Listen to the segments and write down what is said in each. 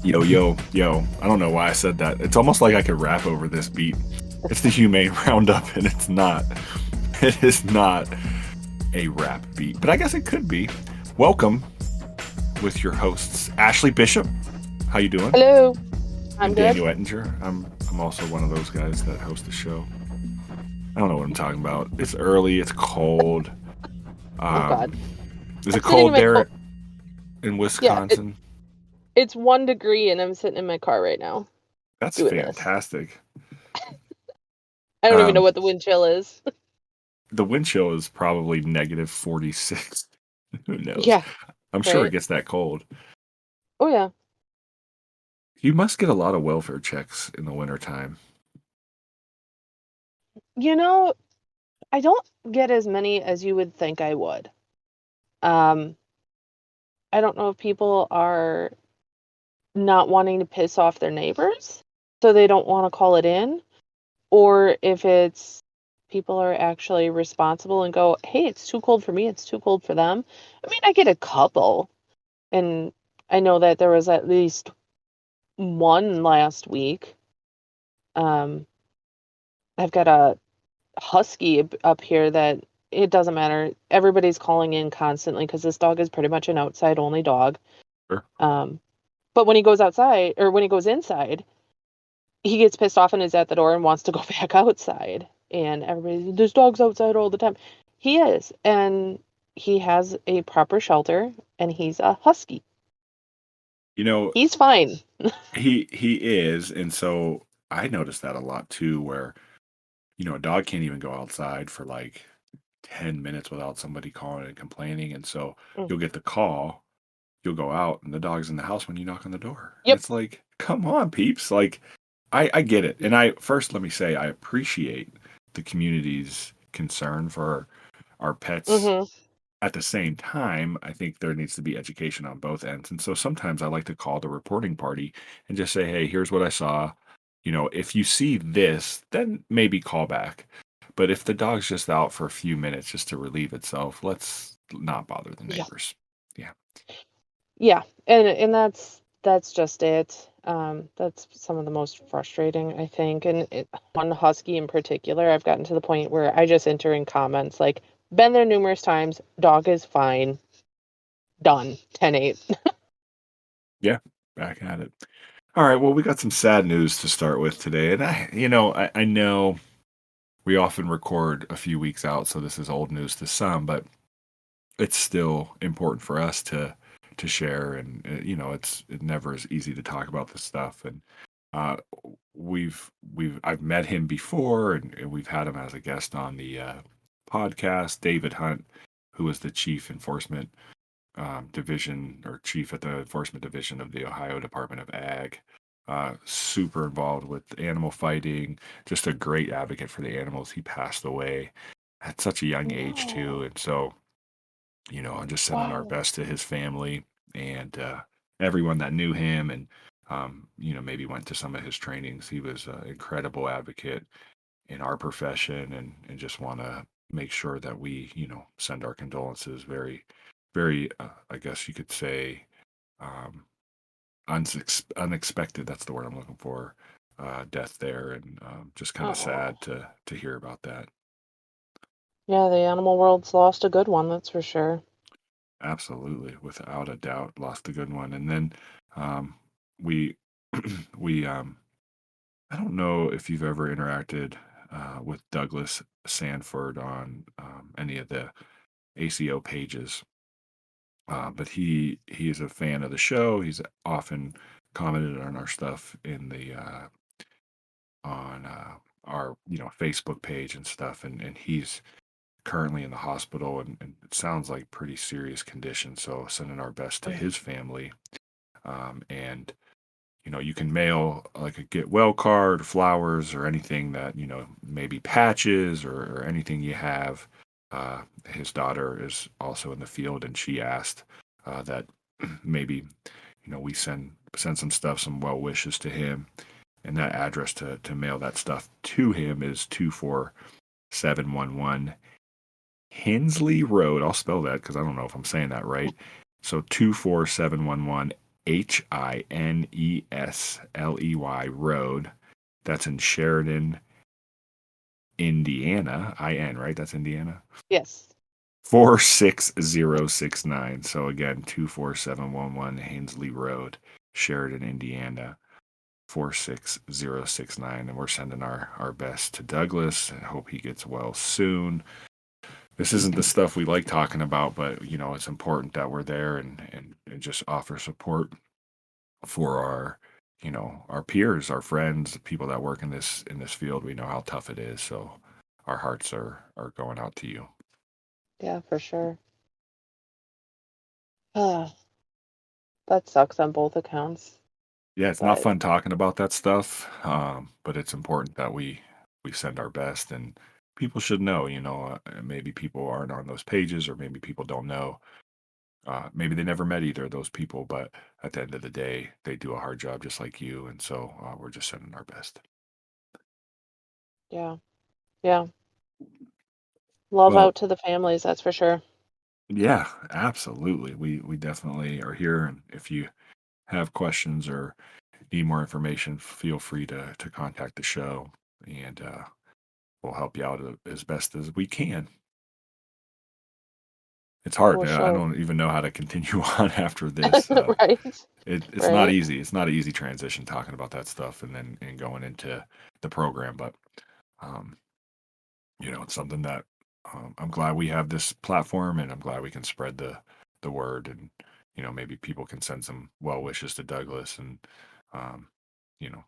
Yo, yo, yo. I don't know why I said that. It's almost like I could rap over this beat. It's the Humane Roundup, and it's not. It is not a rap beat, but I guess it could be. Welcome with your hosts, Ashlee Bishop. How you doing? Hello, I'm And good. Daniel Ettinger. I'm also one of those guys that host the show. I don't know what I'm talking about. It's early. It's cold. Oh God, Um, is I'm it sitting in cold my there car. in Yeah, Wisconsin? it's 1 degree, and I'm sitting in my car right now That's doing this. fantastic. I don't even know Um, what the wind chill is. the wind chill is probably negative 46. Who knows? Yeah, I'm sure it right. gets that cold. Oh yeah. You must get a lot of welfare checks in the wintertime. You know, I don't get as many as you would think I would. Um, I don't know if people are not wanting to piss off their neighbors, so they don't want to call it in, or if it's people are actually responsible and go, "Hey, it's too cold for me. It's too cold for them." I mean, I get a couple. And I know that there was at least one last week. Um, I've got a husky up here that it doesn't matter. Everybody's calling in constantly because this dog is pretty much an outside only dog. Sure. Um, but when he goes outside or when he goes inside, he gets pissed off and is at the door and wants to go back outside. And everybody, there's dogs outside all the time. He is, and he has a proper shelter, and he's a husky. You know, He's fine. he is, and so I noticed that a lot too, where a dog can't even go outside for like 10 minutes without somebody calling and complaining, and so Mm. you'll get the call, you'll go out, and the dog's in the house when you knock on the door, and Yep. it's like, come on, peeps, like I get it, and let me say I appreciate the community's concern for our pets. Hmm. At the same time, I think there needs to be education on both ends. And so sometimes I like to call the reporting party and just say, hey, here's what I saw. If you see this, then maybe call back. But if the dog's just out for a few minutes just to relieve itself, let's not bother the Yeah. neighbors. Yeah. Yeah, and that's just it. That's some of the most frustrating, I think. And one husky in particular, I've gotten to the point where I just enter in comments like, "Been there numerous times. Dog is fine. Done. 10-8." Yeah. Back at it. All right. Well, we got some sad news to start with today. And I know we often record a few weeks out, so this is old news to some, but it's still important for us to share, and it never is easy to talk about this stuff. And uh I've met him before, and we've had him as a guest on the podcast. David Hunt, who was the chief enforcement division, or chief at the enforcement division of the Ohio Department of Ag. Super involved with animal fighting, just a great advocate for the animals. He passed away at such a young age too, No. and so I'm just sending our Wow. best to his family and everyone that knew him, and maybe went to some of his trainings. He was an incredible advocate in our profession, and just want to make sure that we, send our condolences. Very, very, I guess you could say, um, unexpected. That's the word I'm looking for. Death there, and just kind of Oh. sad to hear about that. Yeah, the animal world's lost a good one, that's for sure. Absolutely, without a doubt, lost a good one. And then um, we we I don't know if you've ever interacted with Douglas Sanford on any of the ACO pages, but he is a fan of the show. He's often commented on our stuff in the on our Facebook page and stuff, and he's currently in the hospital, and it sounds like pretty serious condition. So sending our best to Mm. his family. And you can mail like a get well card, flowers, or anything that maybe patches, or anything you have. His daughter is also in the field, and she asked that maybe we send some stuff, some well wishes to him, and that address to mail that stuff to him is 24711 Hensley Road. I'll spell that because I don't know if I'm saying that right. So 24711 Hinesley Road. That's in Sheridan, Indiana. IN, right? That's Indiana. Yes. 46069. So again, 24711 Hainsley Road, Sheridan, Indiana. 46069. And we're sending our best to Douglas. I hope he gets well soon. This isn't the stuff we like talking about, but it's important that we're there and just offer support for our peers, our friends, the people that work in this field. We know how tough it is, so our hearts are going out to you. Yeah, for sure. That sucks on both accounts. Yeah, it's not fun talking about that stuff, but it's important that we send our best, and people should know. Maybe people aren't on those pages, or maybe people don't know. Maybe they never met either of those people, but at the end of the day, they do a hard job just like you, and so we're just sending our best. Yeah. Yeah. Love Well, out to the families, that's for sure. yeah, absolutely. We definitely are here, and if you have questions or need more information, feel free to contact the show, and we'll help you out as best as we can. It's hard. For I sure. don't even know how to continue on after this. Right. It's not Right. easy. It's not an easy transition talking about that stuff and going into the program, but um, it's something that I'm glad we have this platform, and I'm glad we can spread the word, and maybe people can send some well wishes to Douglas, and um, you know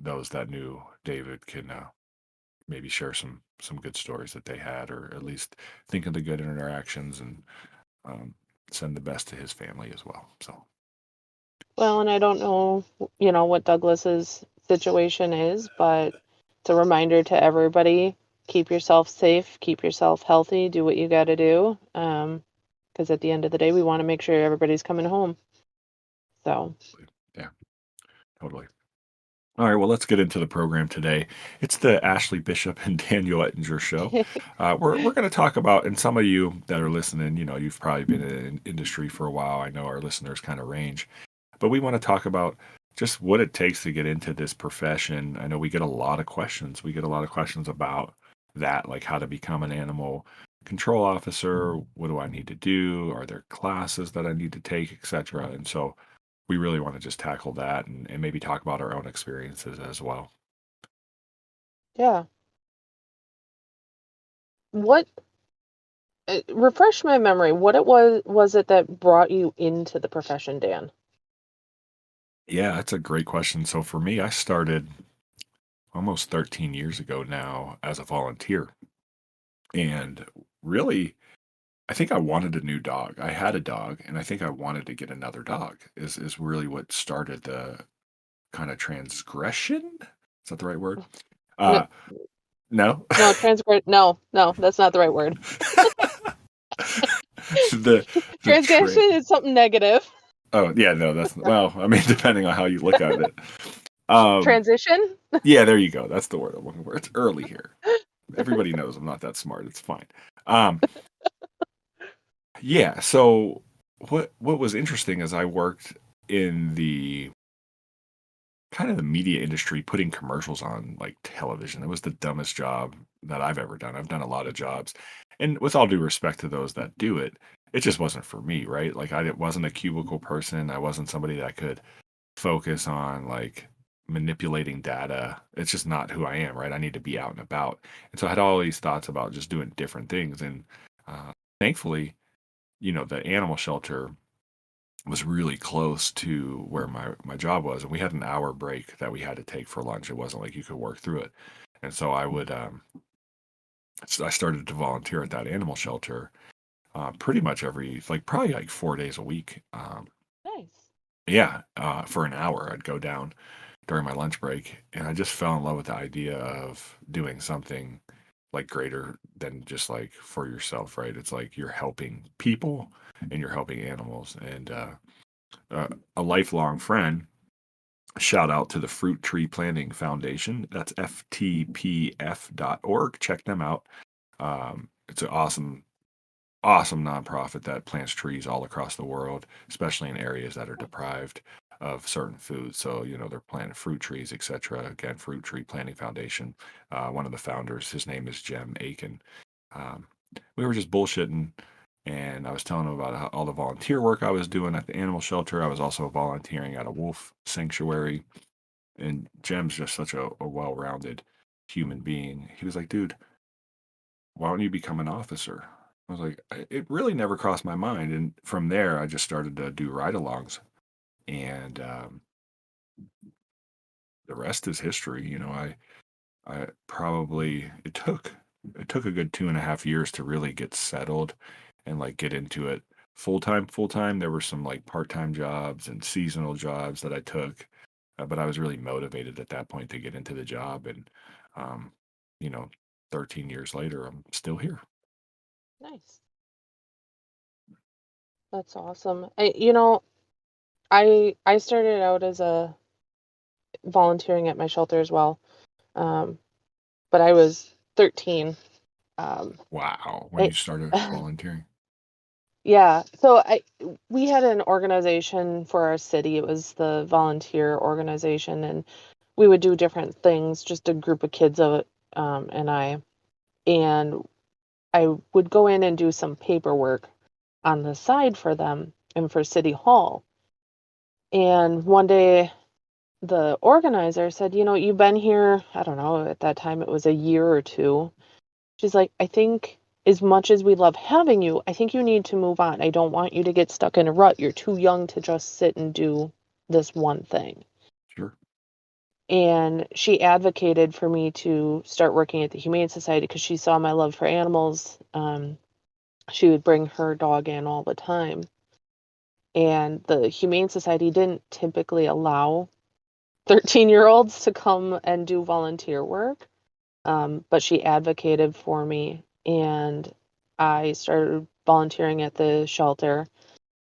those that knew David can maybe share some good stories that they had, or at least think of the good interactions, and um, send the best to his family as well. So. Well, and I don't know, what Douglas's situation is, but it's a reminder to everybody, keep yourself safe, keep yourself healthy, do what you got to do. Because at the end of the day, we want to make sure everybody's coming home. So, Yeah, totally. All right, well, let's get into the program today. It's the Ashlee Bishop and Daniel Ettinger show. We're going to talk about, and some of you that are listening, you've probably been in an industry for a while. I know our listeners kind of range, but we want to talk about just what it takes to get into this profession. I know we get a lot of questions. We get a lot of questions about that, like how to become an animal control officer. What do I need to do? Are there classes that I need to take, etc.? And so we really want to just tackle that, and maybe talk about our own experiences as well. yeah. What, refresh my memory, what it was it that brought you into the profession, Dan? Yeah, that's a great question. So for me, I started almost 13 years ago now as a volunteer. And really, I think I wanted a new dog. I had a dog, and I think I wanted to get another dog, is really what started the kind of transgression. Is that the right word? No, Uh, no. no, no, that's not the right word. the Transgression is something negative. Oh, yeah, no, that's, well, I mean, depending on how you look at it. Transition? Yeah, there you go. That's the word I'm looking for. It's early here. Everybody knows I'm not that smart. It's fine. Um, yeah, so what was interesting is I worked in the kind of the media industry, putting commercials on like television. It was the dumbest job that I've ever done. I've done a lot of jobs. And with all due respect to those that do it, it just wasn't for me, right? Like I wasn't a cubicle person. I wasn't somebody that could focus on like manipulating data. It's just not who I am, right? I need to be out and about. And so I had all these thoughts about just doing different things. And thankfully, the animal shelter was really close to where my job was. And we had an hour break that we had to take for lunch. It wasn't like you could work through it. And so I started to volunteer at that animal shelter pretty much probably like 4 days a week. Nice. Yeah, for an hour, I'd go down during my lunch break, and I just fell in love with the idea of doing something like greater than just like for yourself, right? It's like you're helping people and you're helping animals. And a lifelong friend, shout out to the Fruit Tree Planting Foundation. That's ftpf.org. Check them out. It's an awesome awesome nonprofit that plants trees all across the world, especially in areas that are deprived of certain foods. So, they're planting fruit trees, etc. Again, Fruit Tree Planting Foundation. One of the founders, his name is Jem Aiken. Um, we were just bullshitting, and I was telling him about all the volunteer work I was doing at the animal shelter. I was also volunteering at a wolf sanctuary, and Jem's just such a well-rounded human being. He was like, dude, why don't you become an officer? I was like, it really never crossed my mind. And from there, I just started to do ride alongs. And the rest is history. I probably, it took a good 2.5 years to really get settled and like get into it full time, full time. There were some like part-time jobs and seasonal jobs that I took, but I was really motivated at that point to get into the job. And, um, you know, 13 years later, I'm still here. Nice. That's awesome. I started out as a volunteering at my shelter as well. Um, but I was 13. Um, Wow. When I, you started volunteering. yeah. We had an organization for our city. It was the volunteer organization, and we would do different things. Just a group of kids of and I would go in and do some paperwork on the side for them and for City Hall. And one day the organizer said, you've been here, I don't know, at that time it was a year or two. She's like, I think as much as we love having you, I think you need to move on. I don't want you to get stuck in a rut. You're too young to just sit and do this one thing. Sure. And she advocated for me to start working at the Humane Society because she saw my love for animals. She would bring her dog in all the time. And the Humane Society didn't typically allow 13-year-olds to come and do volunteer work. But she advocated for me, and I started volunteering at the shelter.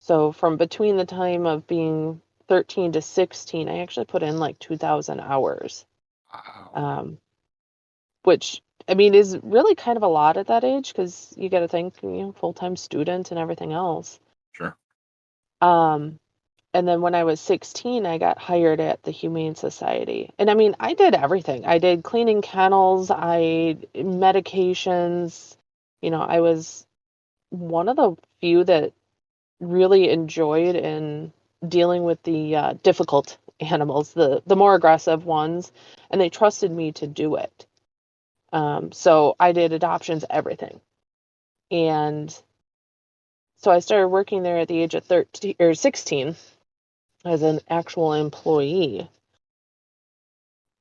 So from between the time of being 13 to 16, I actually put in like 2,000 hours, Wow. um, which I mean is really kind of a lot at that age because you got to think, full-time student and everything else. Sure. Um, And then when I was 16, I got hired at the Humane Society. And I mean, I did everything. I did cleaning kennels, medications. I was one of the few that really enjoyed in dealing with the difficult animals, the more aggressive ones, and they trusted me to do it. So I did adoptions, everything. And so I started working there at the age of 13 or 16 as an actual employee.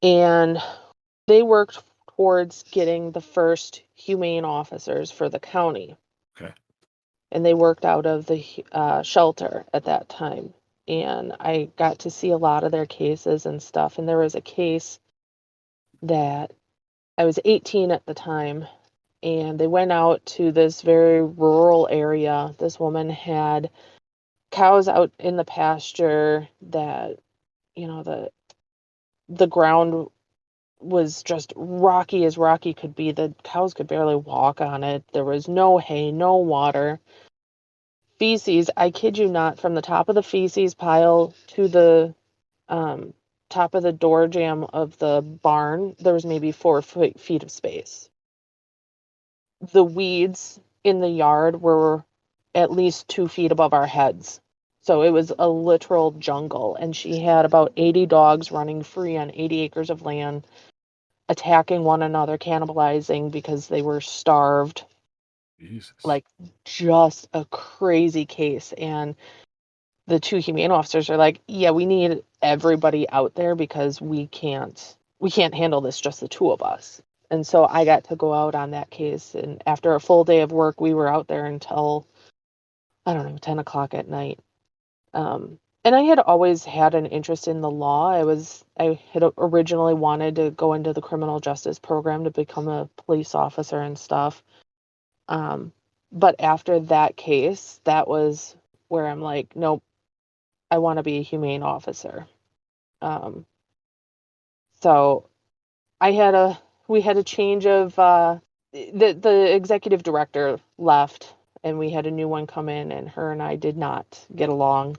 And they worked towards getting the first humane officers for the county. Okay. And they worked out of the shelter at that time. And I got to see a lot of their cases and stuff. And there was a case that I was 18 at the time, and they went out to this very rural area. This woman had cows out in the pasture that, the ground was just rocky as rocky could be. The cows could barely walk on it. There was no hay, no water. Feces, I kid you not, from the top of the feces pile to the um, top of the door jamb of the barn, there was maybe 4 feet of space. The weeds in the yard were at least 2 feet above our heads. So it was a literal jungle. And she had about 80 dogs running free on 80 acres of land, attacking one another, cannibalizing because they were starved. Jesus. Like, just a crazy case. And the two humane officers are like, yeah, we need everybody out there because we can't handle this, just the two of us. And so I got to go out on that case, and after a full day of work, we were out there until, I don't know, 10 o'clock at night. And I had always had an interest in the law. I had originally wanted to go into the criminal justice program to become a police officer and stuff. Um, but after that case, that was where I'm like, nope, I want to be a humane officer. Um, so I had a we had a change of the executive director left and we had a new one come in, and her and I did not get along.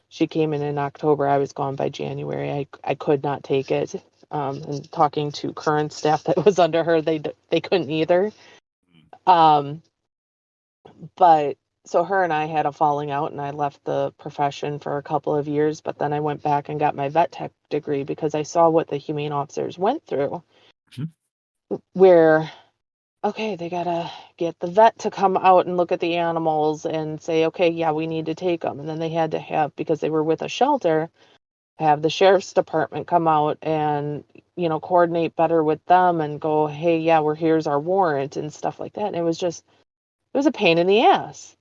She came in October. I was gone by January. I could not take it. And talking to current staff that was under her, they couldn't either. Um, but so her and I had a falling out, and I left the profession for a couple of years. But then I went back and got my vet tech degree because I saw what the humane officers went through, Mhm. where okay, they gotta get the vet to come out and look at the animals and say, okay, yeah, we need to take them. And then they had to have, because they were with a shelter, have the sheriff's department come out and, coordinate better with them and go, hey, yeah, here's our warrant and stuff like that. And it was a pain in the ass.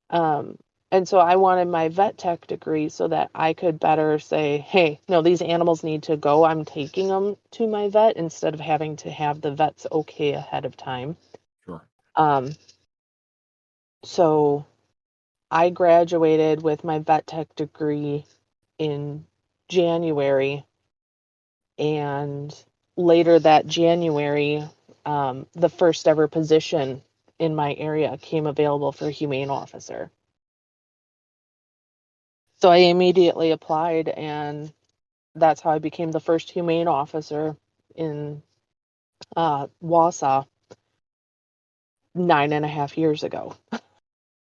Um, and so I wanted my vet tech degree so that I could better say, hey, no, these animals need to go. I'm taking them to my vet instead of having to have the vet's okay ahead of time. Sure. Um, so I graduated with my vet tech degree in January, and later that January, the first ever position in my area came available for humane officer. So I immediately applied, and that's how I became the first humane officer in Wausau 9.5 years ago.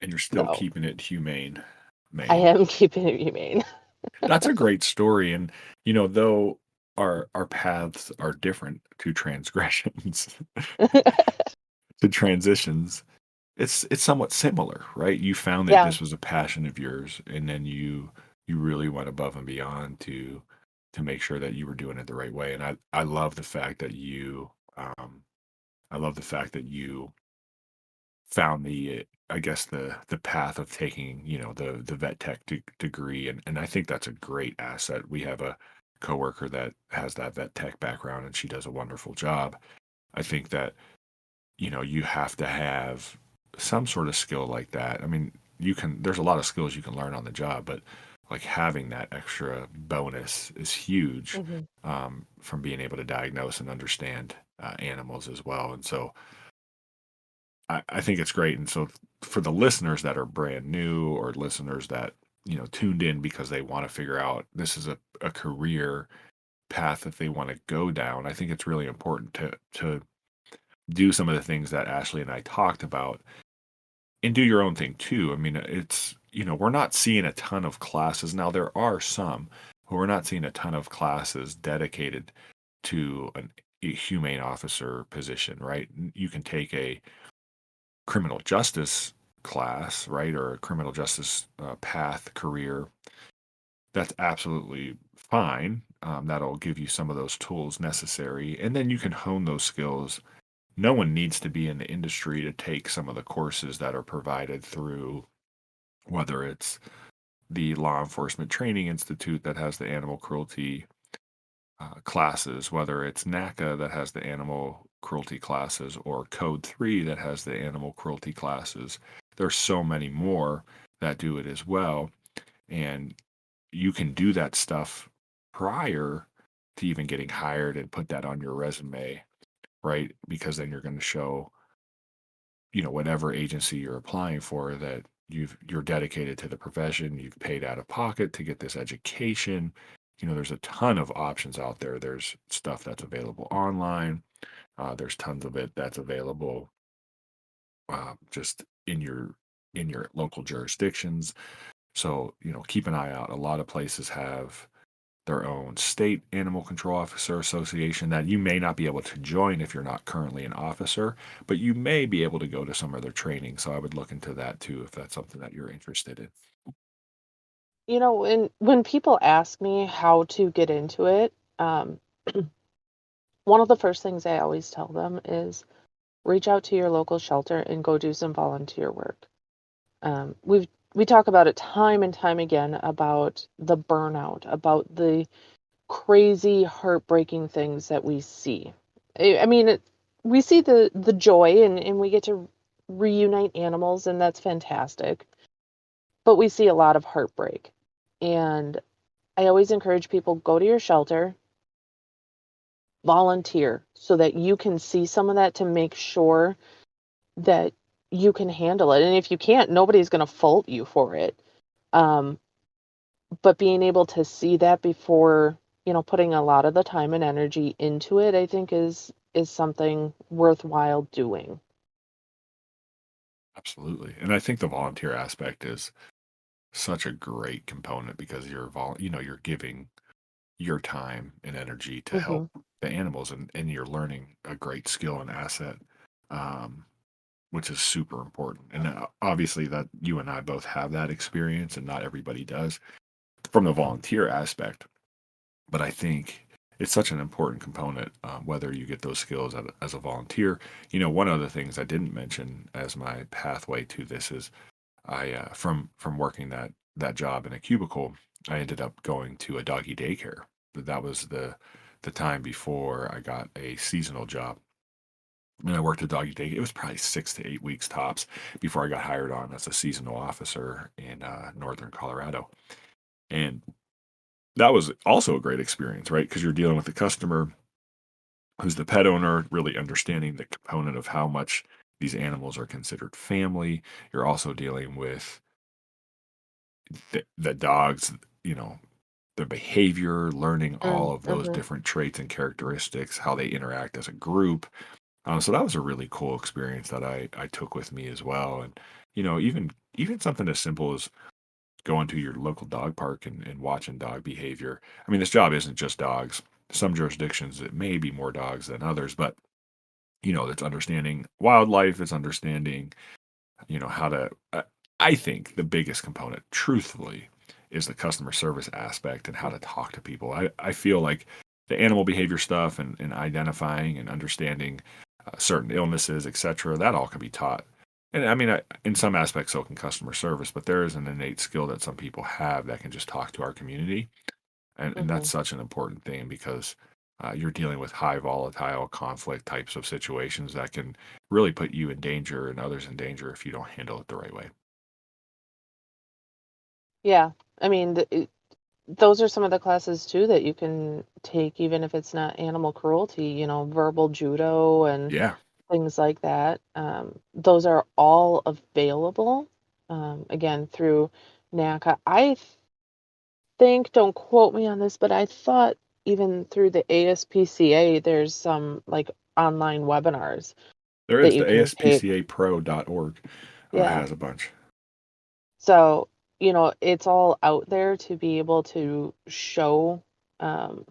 And you're still So keeping it humane, I Maine. am keeping it humane. That's a great story. And, though our paths are different to transgressions, to transitions, it's somewhat similar, right? You found that Yeah. this was a passion of yours, and then you really went above and beyond to make sure that you were doing it the right way. And I love the fact that you found I guess the path of taking, the vet tech degree, and I think that's a great asset. We have a coworker that has that vet tech background, and she does a wonderful job. I think that, you have to have some sort of skill like that. I mean, there's a lot of skills you can learn on the job, but like having that extra bonus is huge, Mhm. from being able to diagnose and understand animals as well. And so I think it's great. And so for the listeners that are brand new, or listeners that, tuned in because they want to figure out this is a career path that they want to go down, I think it's really important to do some of the things that Ashlee and I talked about, and do your own thing too. I mean, it's, we're not seeing a ton of classes. Now, there are some, but we're not seeing a ton of classes dedicated to a humane officer position, right? You can take a criminal justice class, right, or a criminal justice path career. That's absolutely fine. That'll give you some of those tools necessary, and then you can hone those skills. No one needs to be in the industry to take some of the courses that are provided through, whether it's the Law Enforcement Training Institute that has the animal cruelty classes, whether it's NACA that has the animal cruelty classes, or Code 3 that has the animal cruelty classes. There's so many more that do it as well. And you can do that stuff prior to even getting hired and put that on your resume, right? Because then you're going to show, whatever agency you're applying for, that you're dedicated to the profession, you've paid out of pocket to get this education. There's a ton of options out there. There's stuff that's available online. There's tons of it that's available just in your local jurisdictions. So, keep an eye out. A lot of places have their own state animal control officer association that you may not be able to join if you're not currently an officer, but you may be able to go to some of their training. So I would look into that too if that's something that you're interested in. When people ask me how to get into it, one of the first things I always tell them is reach out to your local shelter and go do some volunteer work. We talk about it time and time again about the burnout, about the crazy, heartbreaking things that we see. I mean, we see the joy, and we get to reunite animals, and that's fantastic. But we see a lot of heartbreak. And I always encourage people, go to your shelter, volunteer so that you can see some of that, to make sure that you can handle it. And if you can't, nobody's going to fault you for it. Um, but being able to see that before, putting a lot of the time and energy into it, I think is something worthwhile doing. Absolutely. And I think the volunteer aspect is such a great component because you're giving your time and energy to help Mhm. the animals, and you're learning a great skill and asset, um, which is super important. And obviously that you and I both have that experience and not everybody does from the volunteer aspect. But I think it's such an important component, whether you get those skills as a volunteer. One of the things I didn't mention as my pathway to this is from working that job in a cubicle, I ended up going to a doggy daycare. But that was the time before I got a seasonal job. And I worked at doggy daycare. It was probably 6 to 8 weeks tops before I got hired on as a seasonal officer in northern Colorado. And that was also a great experience, right? Because you're dealing with the customer who's the pet owner, really understanding the component of how much these animals are considered family. You're also dealing with the dogs, you know, their behavior, learning all of those Mhm. different traits and characteristics, how they interact as a group. So that was a really cool experience that I took with me as well. And even something as simple as going to your local dog park and watching dog behavior. I mean, this job isn't just dogs. Some jurisdictions it may be more dogs than others, but it's understanding wildlife, it's understanding how to. I think the biggest component, truthfully, is the customer service aspect and how to talk to people. I feel like the animal behavior stuff and identifying and understanding certain illnesses, etc., that all can be taught. And I mean, in some aspects, so can customer service, but there is an innate skill that some people have that can just talk to our community. And that's Mhm. such an important thing because you're dealing with high volatile conflict types of situations that can really put you in danger and others in danger if you don't handle it the right way. Yeah. I mean, those are some of the classes too that you can take, even if it's not animal cruelty, verbal judo and Yeah. things like that. Those are all available, again, through NACA. I think, don't quote me on this, but I thought even through the ASPCA, there's some like online webinars There that is you the can take. aspcapro.org Yeah. has a bunch. So, it's all out there to be able to show um,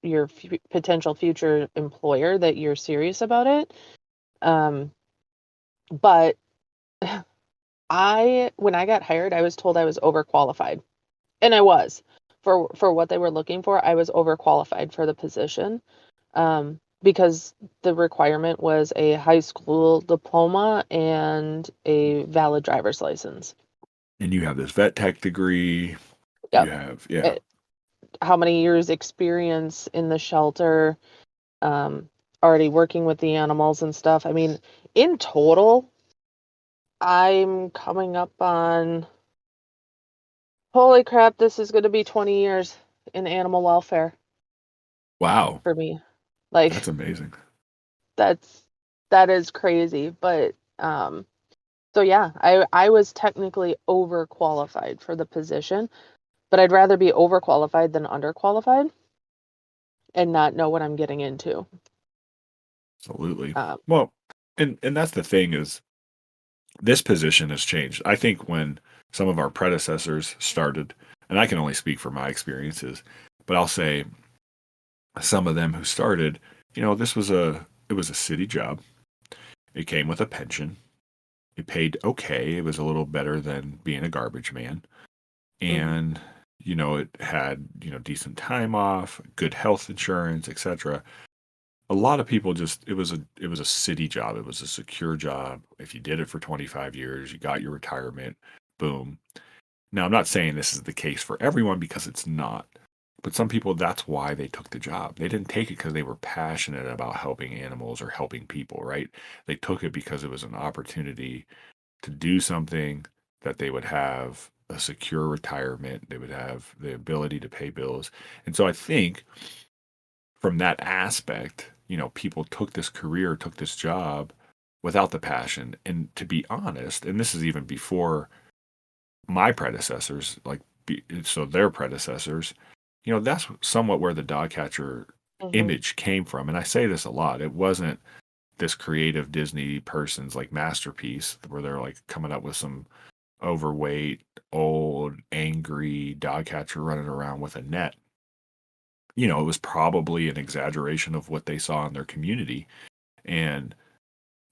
your potential future employer that you're serious about it. Um, but when I got hired, I was told I was overqualified, and I was for what they were looking for. I was overqualified for the position, because the requirement was a high school diploma and a valid driver's license. And you have this vet tech degree. You Yep. have, yeah. Eh, how many years experience in the shelter, um, already working with the animals and stuff. I mean, in total, I'm coming up on, holy crap, this is going to be 20 years in animal welfare Wow. for me. Like, That's amazing. that's that is crazy, but so yeah, I was technically overqualified for the position, but I'd rather be overqualified than underqualified and not know what I'm getting into. Absolutely. Um, Well, and that's the thing is this position has changed. I think when some of our predecessors started, and I can only speak for my experiences, but I'll say some of them who started, it was a city job. It came with a pension. It paid okay. It was a little better than being a garbage man. mhm, And it had, decent time off, good health insurance, etc. A lot of people just it was a city job. It was a secure job. If you did it for 25 years, you got your retirement, boom. Now, I'm not saying this is the case for everyone because it's not. But some people, that's why they took the job. They didn't take it because they were passionate about helping animals or helping people, right? They took it because it was an opportunity to do something that they would have a secure retirement. They would have the ability to pay bills. And so I think from that aspect, people took this career, took this job without the passion. And to be honest, and this is even before my predecessors, so their predecessors, that's somewhat where the dog catcher Mhm. image came from. And I say this a lot. It wasn't this creative Disney person's like masterpiece where they're like coming up with some overweight, old, angry dog catcher running around with a net. It was probably an exaggeration of what they saw in their community. And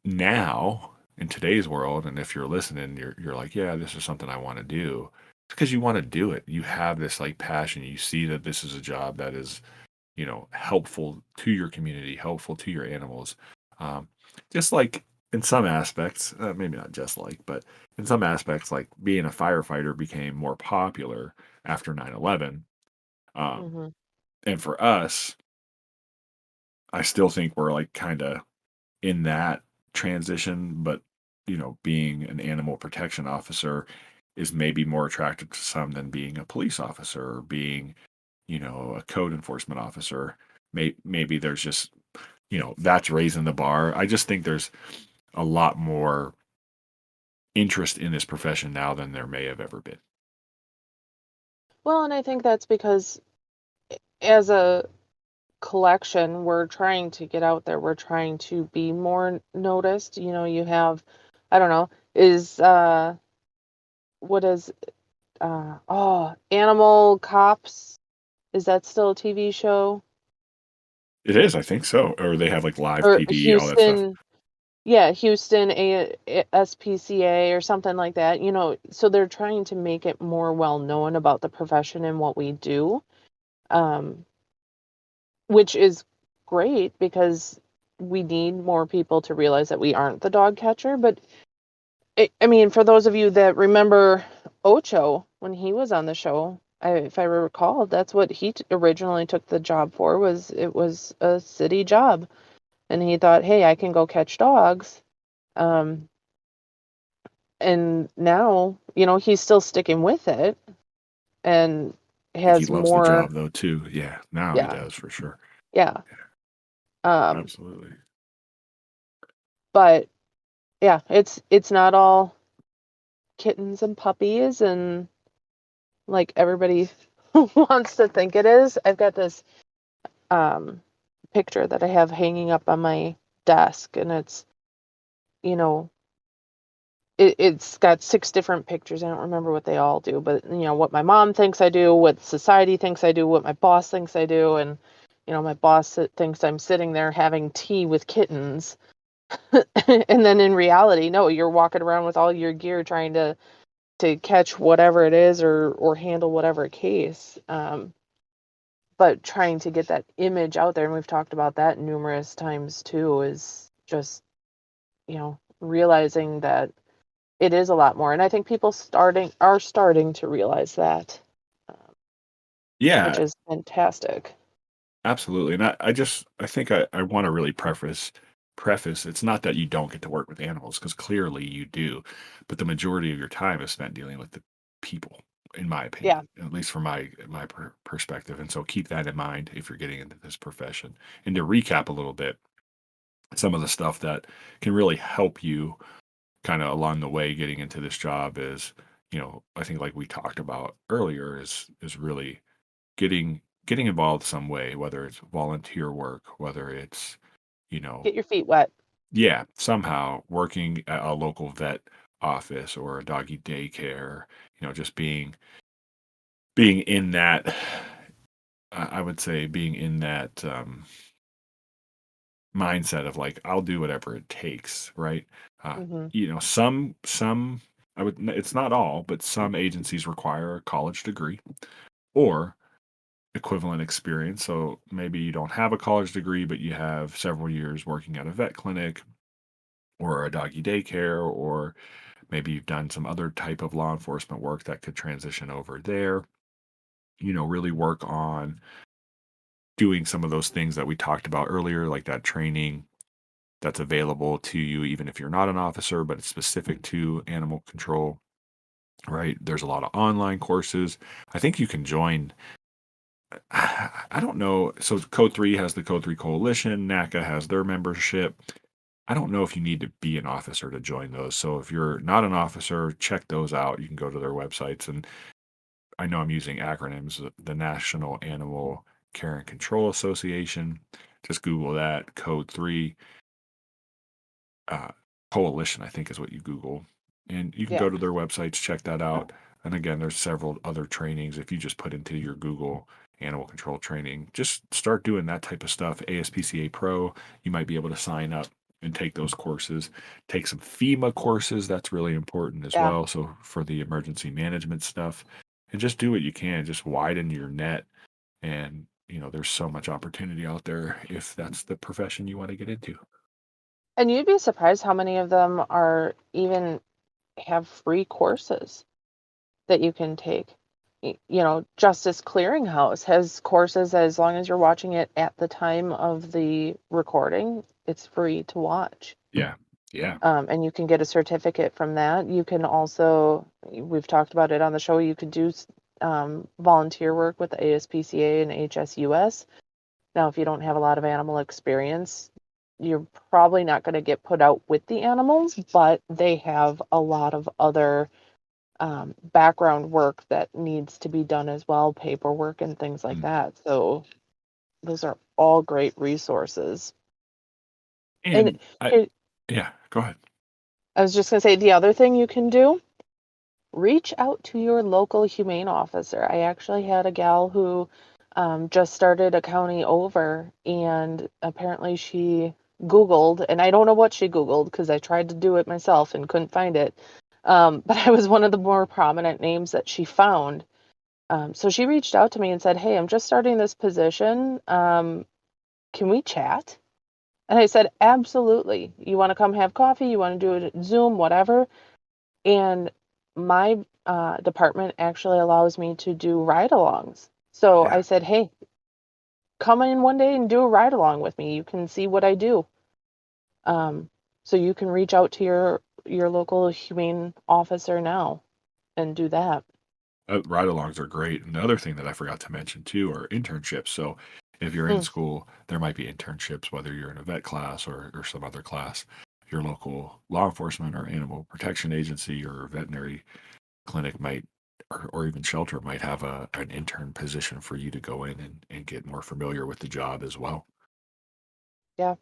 now in today's world, and if you're listening, you're like, yeah, this is something I want to do. It's because you want to do it. You have this like passion. You see that this is a job that is, helpful to your community, helpful to your animals. Um, just like in some aspects, maybe not just like, but in some aspects, like being a firefighter became more popular after 9/11. Um, Mhm. and for us, I still think we're like kind of in that transition, but being an animal protection officer is maybe more attractive to some than being a police officer or being, a code enforcement officer. Maybe there's just, that's raising the bar. I just think there's a lot more interest in this profession now than there may have ever been. Well, and I think that's because as a collection, we're trying to get out there. We're trying to be more noticed. You have, I don't know, what is Animal Cops? Is that still a TV show? It is, I think so. Or they have like live Or PD, all that stuff. Houston, yeah, Houston SPCA or something like that. So they're trying to make it more well known about the profession and what we do. Um, which is great because we need more people to realize that we aren't the dog catcher. But I mean, for those of you that remember Ocho when he was on the show, if I recall, that's what he originally took the job for. It was a city job, and he thought, hey, I can go catch dogs. Um, and now, he's still sticking with it and I think he has loves the more. job though too. Yeah, now he Yeah, does for sure. yeah. Um, Absolutely. but yeah, it's not all kittens and puppies and like everybody wants to think it is. I've got this um picture that I have hanging up on my desk, and you know it's got 6 different pictures. I don't remember what they all do, but what my mom thinks I do, what society thinks I do, what my boss thinks I do, and my boss thinks I'm sitting there having tea with kittens. And then in reality, no, you're walking around with all your gear trying to catch whatever it is or handle whatever case. But trying to get that image out there, and we've talked about that numerous times too, is just, realizing that it is a lot more. And I think people starting to realize that, um, which Yeah, is fantastic. absolutely. And I think I want to really preface it's not that you don't get to work with animals, because clearly you do, but the majority of your time is spent dealing with the people, in my Yeah. opinion, at least from my perspective. And so keep that in mind if you're getting into this profession. And to recap a little bit, some of the stuff that can really help you kind of along the way getting into this job is, I think like we talked about earlier, is really getting involved some way, whether it's volunteer work, whether it's, you know, Get your feet wet. yeah, somehow working at a local vet office or a doggy daycare, just being in that, I would say being in that mindset of like, I'll do whatever it takes, right? Uh, Hmm. some it's not all, but some agencies require a college degree or equivalent experience. So maybe you don't have a college degree, but you have several years working at a vet clinic or a doggy daycare, or maybe you've done some other type of law enforcement work that could transition over there. Really work on doing some of those things that we talked about earlier, like that training that's available to you, even if you're not an officer, but it's specific to animal control, right? There's a lot of online courses. I think you can join. I don't know. So Code 3 has the Code 3 Coalition, NACA has their membership. I don't know if you need to be an officer to join those. So if you're not an officer, check those out. You can go to their websites. And I know I'm using acronyms, the National Animal Care and Control Association. Just Google that, code 3. Coalition, I think is what you Google. And you can Yeah. go to their websites, check that out. And again, there's several other trainings. If you just put into your Google animal control training, just start doing that type of stuff. ASPCA Pro, you might be able to sign up and take those courses. Take some FEMA courses. That's really important as Yeah. well. So for the emergency management stuff, and just do what you can. Just widen your net. And, there's so much opportunity out there if that's the profession you want to get into. And you'd be surprised how many of them are even have free courses that you can take. Justice Clearinghouse has courses as long as you're watching it at the time of the recording, it's free to watch. Yeah. Yeah. And you can get a certificate from that. You can also, we've talked about it on the show, you could do volunteer work with the ASPCA and HSUS. Now, if you don't have a lot of animal experience, you're probably not going to get put out with the animals, but they have a lot of other background work that needs to be done as well, paperwork and things like Mm. that. So those are all great resources. And And yeah, go ahead. I was just going to say the other thing you can do, reach out to your local humane officer. I actually had a gal who just started a county over, and apparently she Googled, and I don't know what she Googled because I tried to do it myself and couldn't find it. But I was one of the more prominent names that she found. So she reached out to me and said, "Hey, I'm just starting this position. Can we chat?" And I said, "Absolutely. You want to come have coffee? You want to do it at Zoom, whatever." And my department actually allows me to do ride-alongs. So I Yeah. said, "Hey, come in one day and do a ride-along with me. You can see what I do." So you can reach out to your local humane officer now and do that. Ride-alongs are great. And the other thing that I forgot to mention too are internships. So if you're in Mm, school, there might be internships, whether you're in a vet class or some other class. Your local law enforcement or animal protection agency or veterinary clinic might, or even shelter might have an intern position for you to go in and get more familiar with the job as well. yeah,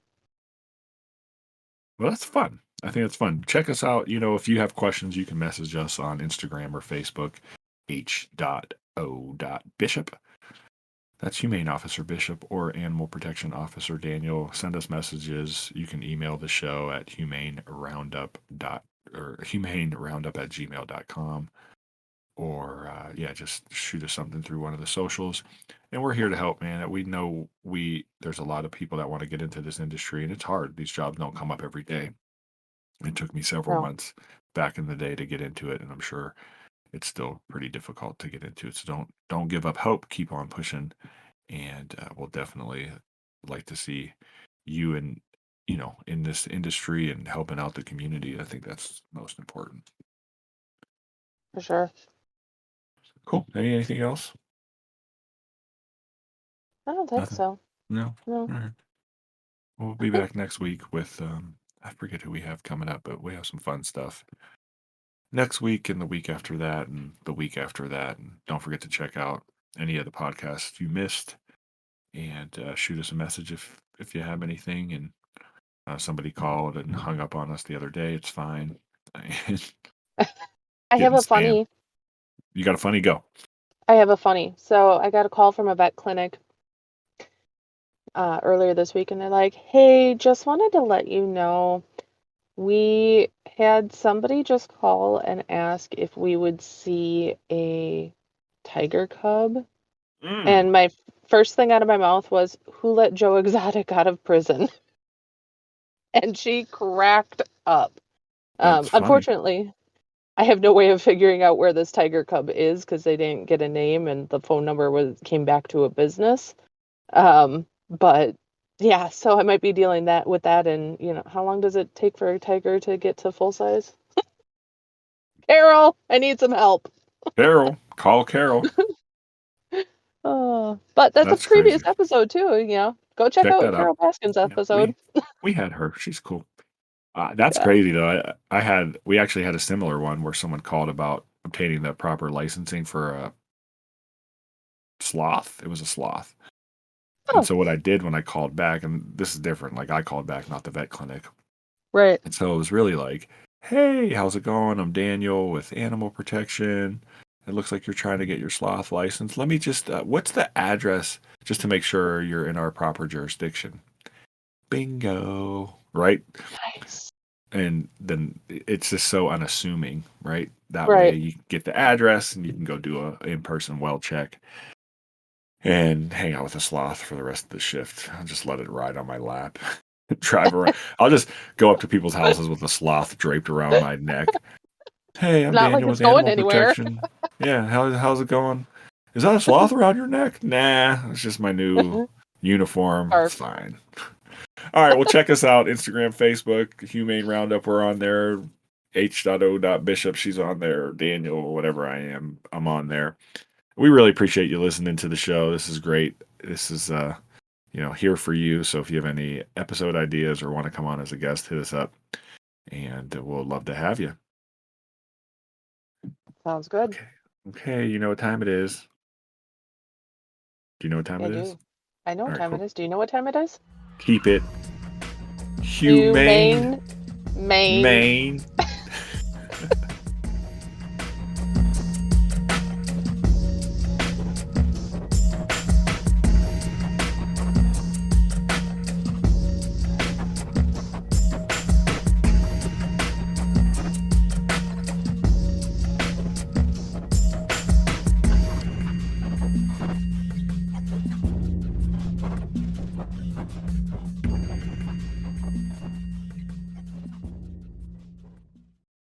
Well, that's fun. I think it's fun. Check us out. If you have questions, you can message us on Instagram or Facebook, h.o.bishop. That's Humane Officer Bishop or Animal Protection Officer Daniel. Send us messages. You can email the show at humaneroundup@gmail.com, or just shoot us something through one of the socials. And we're here to help, man. We know there's a lot of people that want to get into this industry, and it's hard. These jobs don't come up every day. It took me several no, months back in the day to get into it, and I'm sure it's still pretty difficult to get into it. So don't give up hope. Keep on pushing, and we'll definitely like to see you in this industry and helping out the community. I think that's most important. for sure. Cool. Anything else? I don't think Nothing. so. No. No. All right. We'll be back next week with I forget who we have coming up, but we have some fun stuff next week and the week after that and the week after that. And don't forget to check out any of the podcasts you missed and shoot us a message if you have anything. And somebody called and hung up on us the other day. It's fine. I have Getting a spam. funny. You got a funny go. I have a funny. So I got a call from a vet clinic earlier this week, and they're like, "Hey, just wanted to let you know we had somebody just call and ask if we would see a tiger cub." Mm, And my first thing out of my mouth was, "Who let Joe Exotic out of prison?" And she cracked up. that's funny. Unfortunately, I have no way of figuring out where this tiger cub is because they didn't get a name and the phone number came back to a business. But yeah, so I might be dealing with that. And how long does it take for a tiger to get to full size? Carol, I need some help. Carol, call Carol. Oh, but that's a That's previous crazy. episode too. Go check Check out that out. Carol Baskin's Yeah, episode. we had her. She's cool. That's Yeah. crazy though. We actually had a similar one where someone called about obtaining the proper licensing for a sloth. It was a sloth. And Oh, so what I did when I called back, and this is different, like I called back, not the vet clinic. right. And so it was really like, hey, how's it going? I'm Daniel with Animal Protection. It looks like you're trying to get your sloth license. Let me just, what's the address just to make sure you're in our proper jurisdiction? Bingo. Right? Nice. And then it's just so unassuming, right? That way Right. you get the address and you can go do a in-person well check and hang out with the sloth for the rest of the shift. I'll just let it ride on my lap. Drive around. I'll just go up to people's houses with a sloth draped around my neck. Hey, I'm Not like Daniel it's with going Animal anywhere. Protection. Yeah, how's it going? Is that a sloth around your neck? Nah, it's just my new uniform. It's Perfect. fine. All right, well, check us out. Instagram, Facebook, Humane Roundup. We're on there. H.O.Bishop, she's on there. Daniel, whatever I am, I'm on there. We really appreciate you listening to the show. This is great. This is here for you. So if you have any episode ideas or want to come on as a guest, hit us up and we'll love to have you. Sounds good. Okay. Okay, you know what time it is. Do you know what time I it is? do. I know All what right, time it cool. is. Do you know what time it is? Keep it humane, Humane Maine. Maine.